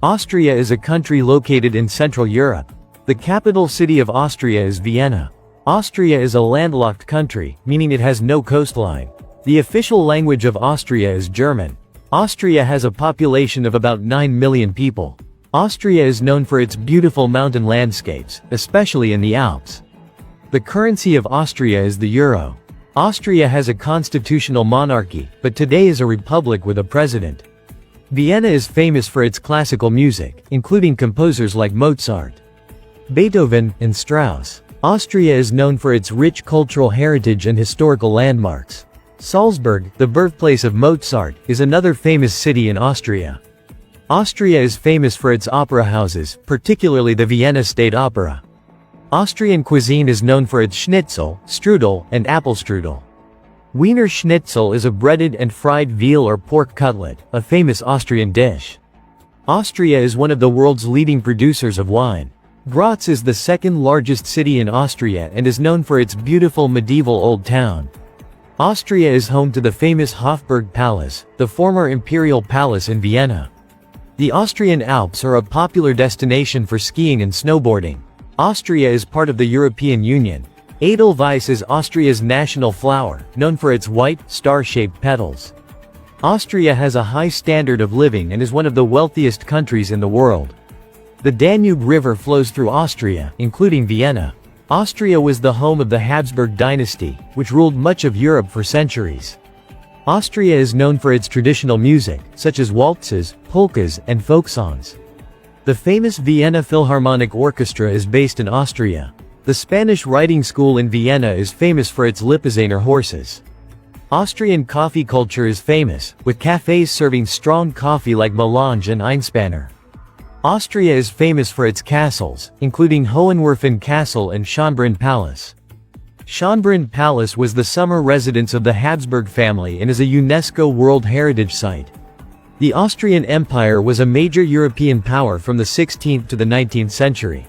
Austria is a country located in Central Europe. The capital city of Austria is Vienna. Austria is a landlocked country, meaning it has no coastline. The official language of Austria is German. Austria has a population of about 9 million people. Austria is known for its beautiful mountain landscapes, especially in the Alps. The currency of Austria is the euro. Austria has a constitutional monarchy, but today is a republic with a president. Vienna is famous for its classical music, including composers like Mozart, Beethoven, and Strauss. Austria is known for its rich cultural heritage and historical landmarks. Salzburg, the birthplace of Mozart, is another famous city in Austria. Austria is famous for its opera houses, particularly the Vienna State Opera. Austrian cuisine is known for its schnitzel, strudel, and apple strudel. Wiener Schnitzel is a breaded and fried veal or pork cutlet, a famous Austrian dish. Austria is one of the world's leading producers of wine. Graz is the second largest city in Austria and is known for its beautiful medieval old town. Austria is home to the famous Hofburg Palace, the former imperial palace in Vienna. The Austrian Alps are a popular destination for skiing and snowboarding. Austria is part of the European Union. Edelweiss is Austria's national flower, known for its white, star-shaped petals. Austria has a high standard of living and is one of the wealthiest countries in the world. The Danube River flows through Austria, including Vienna. Austria was the home of the Habsburg dynasty, which ruled much of Europe for centuries. Austria is known for its traditional music, such as waltzes, polkas, and folk songs. The famous Vienna Philharmonic Orchestra is based in Austria. The Spanish riding school in Vienna is famous for its Lipizzaner horses. Austrian coffee culture is famous, with cafes serving strong coffee like Melange and Einspanner. Austria is famous for its castles, including Hohenwerfen Castle and Schönbrunn Palace. Schönbrunn Palace was the summer residence of the Habsburg family and is a UNESCO World Heritage Site. The Austrian Empire was a major European power from the 16th to the 19th century.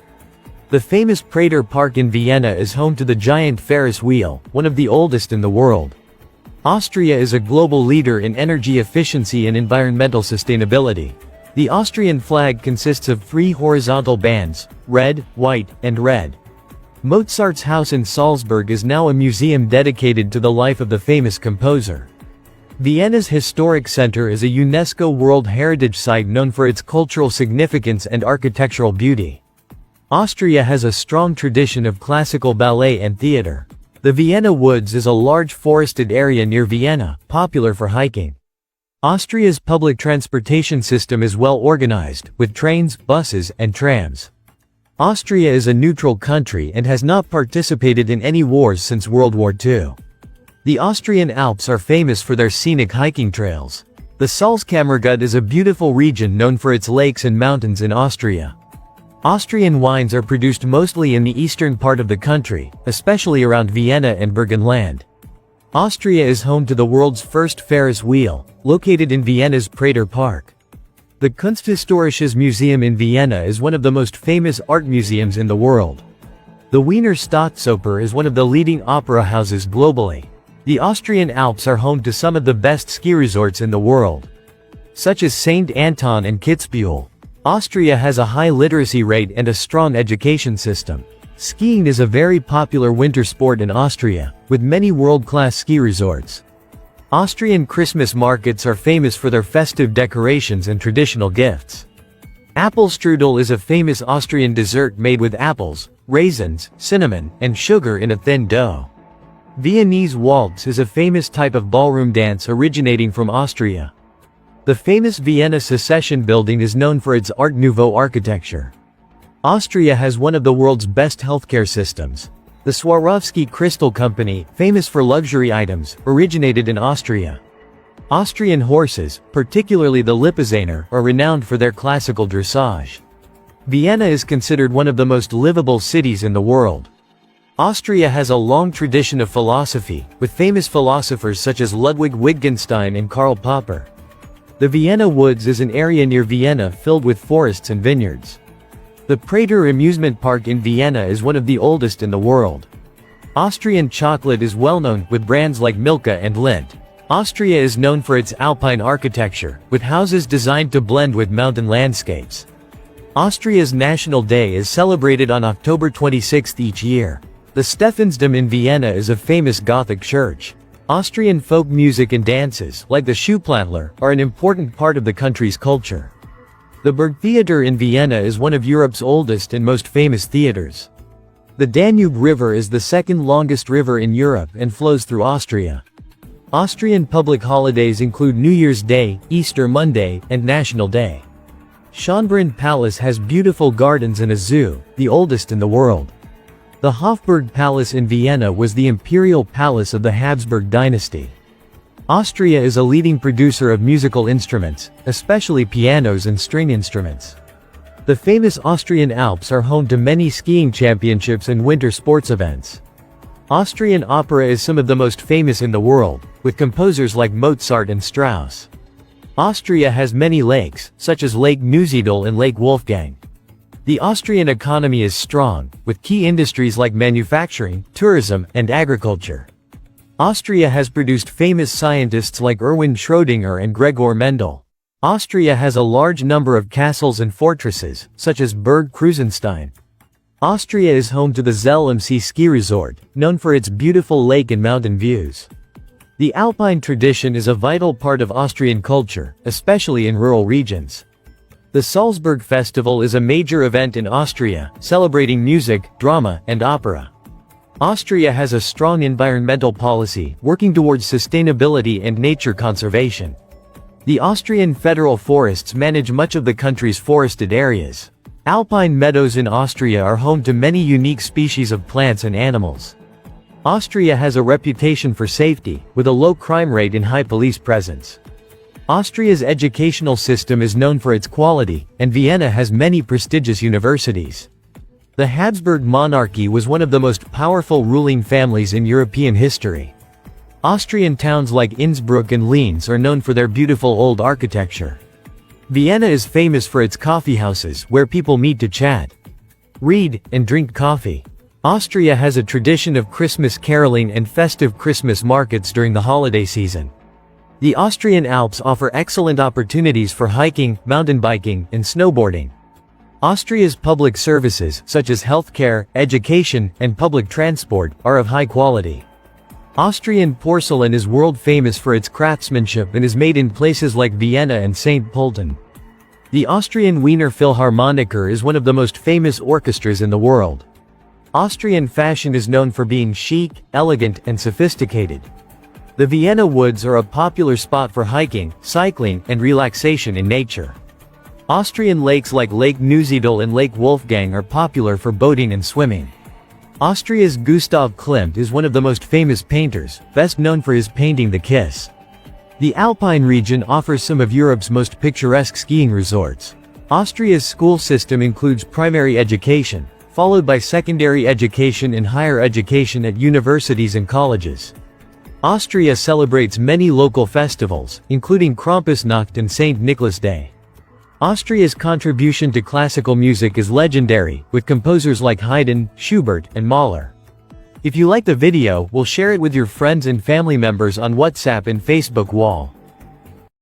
The famous Prater Park in Vienna is home to the giant Ferris wheel, one of the oldest in the world. Austria is a global leader in energy efficiency and environmental sustainability. The Austrian flag consists of 3 horizontal bands, red, white, and red. Mozart's house in Salzburg is now a museum dedicated to the life of the famous composer. Vienna's historic center is a UNESCO World Heritage Site known for its cultural significance and architectural beauty. Austria has a strong tradition of classical ballet and theater. The Vienna Woods is a large forested area near Vienna, popular for hiking. Austria's public transportation system is well organized, with trains, buses, and trams. Austria is a neutral country and has not participated in any wars since World War II. The Austrian Alps are famous for their scenic hiking trails. The Salzkammergut is a beautiful region known for its lakes and mountains in Austria. Austrian wines are produced mostly in the eastern part of the country, especially around Vienna and Burgenland. Austria is home to the world's first Ferris wheel, located in Vienna's Prater Park. The Kunsthistorisches Museum in Vienna is one of the most famous art museums in the world. The Wiener Staatsoper is one of the leading opera houses globally. The Austrian Alps are home to some of the best ski resorts in the world, such as St. Anton and Kitzbühel. Austria has a high literacy rate and a strong education system. Skiing is a very popular winter sport in Austria, with many world-class ski resorts. Austrian Christmas markets are famous for their festive decorations and traditional gifts. Apple strudel is a famous Austrian dessert made with apples, raisins, cinnamon, and sugar in a thin dough. Viennese waltz is a famous type of ballroom dance originating from Austria. The famous Vienna Secession building is known for its Art Nouveau architecture. Austria has one of the world's best healthcare systems. The Swarovski Crystal Company, famous for luxury items, originated in Austria. Austrian horses, particularly the Lipizzaner, are renowned for their classical dressage. Vienna is considered one of the most livable cities in the world. Austria has a long tradition of philosophy, with famous philosophers such as Ludwig Wittgenstein and Karl Popper. The Vienna Woods is an area near Vienna filled with forests and vineyards. The Prater amusement park in Vienna is one of the oldest in the world. Austrian chocolate is well known, with brands like Milka and Lindt. Austria is known for its alpine architecture, with houses designed to blend with mountain landscapes. Austria's National Day is celebrated on October 26 each year. The Stephansdom in Vienna is a famous Gothic church. Austrian folk music and dances, like the Schuhplattler, are an important part of the country's culture. The Burgtheater in Vienna is one of Europe's oldest and most famous theaters. The Danube River is the second longest river in Europe and flows through Austria. Austrian public holidays include New Year's Day, Easter Monday, and National Day. Schönbrunn Palace has beautiful gardens and a zoo, the oldest in the world. The Hofburg Palace in Vienna was the imperial palace of the Habsburg dynasty. Austria is a leading producer of musical instruments, especially pianos and string instruments. The famous Austrian Alps are home to many skiing championships and winter sports events. Austrian opera is some of the most famous in the world, with composers like Mozart and Strauss. Austria has many lakes, such as Lake Neusiedl and Lake Wolfgang. The Austrian economy is strong, with key industries like manufacturing, tourism, and agriculture. Austria has produced famous scientists like Erwin Schrödinger and Gregor Mendel. Austria has a large number of castles and fortresses, such as Burg Krusenstein. Austria is home to the Zell am See ski resort, known for its beautiful lake and mountain views. The Alpine tradition is a vital part of Austrian culture, especially in rural regions. The Salzburg Festival is a major event in Austria, celebrating music, drama, and opera. Austria has a strong environmental policy, working towards sustainability and nature conservation. The Austrian federal forests manage much of the country's forested areas. Alpine meadows in Austria are home to many unique species of plants and animals. Austria has a reputation for safety, with a low crime rate and high police presence. Austria's educational system is known for its quality, and Vienna has many prestigious universities. The Habsburg monarchy was one of the most powerful ruling families in European history. Austrian towns like Innsbruck and Linz are known for their beautiful old architecture. Vienna is famous for its coffeehouses, where people meet to chat, read, and drink coffee. Austria has a tradition of Christmas caroling and festive Christmas markets during the holiday season. The Austrian Alps offer excellent opportunities for hiking, mountain biking, and snowboarding. Austria's public services, such as healthcare, education, and public transport, are of high quality. Austrian porcelain is world famous for its craftsmanship and is made in places like Vienna and St. Pölten. The Austrian Wiener Philharmoniker is one of the most famous orchestras in the world. Austrian fashion is known for being chic, elegant, and sophisticated. The Vienna woods are a popular spot for hiking, cycling, and relaxation in nature. Austrian lakes like Lake Neusiedl and Lake Wolfgang are popular for boating and swimming. Austria's Gustav Klimt is one of the most famous painters, best known for his painting The Kiss. The Alpine region offers some of Europe's most picturesque skiing resorts. Austria's school system includes primary education, followed by secondary education and higher education at universities and colleges. Austria celebrates many local festivals, including Krampusnacht and St. Nicholas Day. Austria's contribution to classical music is legendary, with composers like Haydn, Schubert, and Mahler. If you like the video, we'll share it with your friends and family members on WhatsApp and Facebook wall.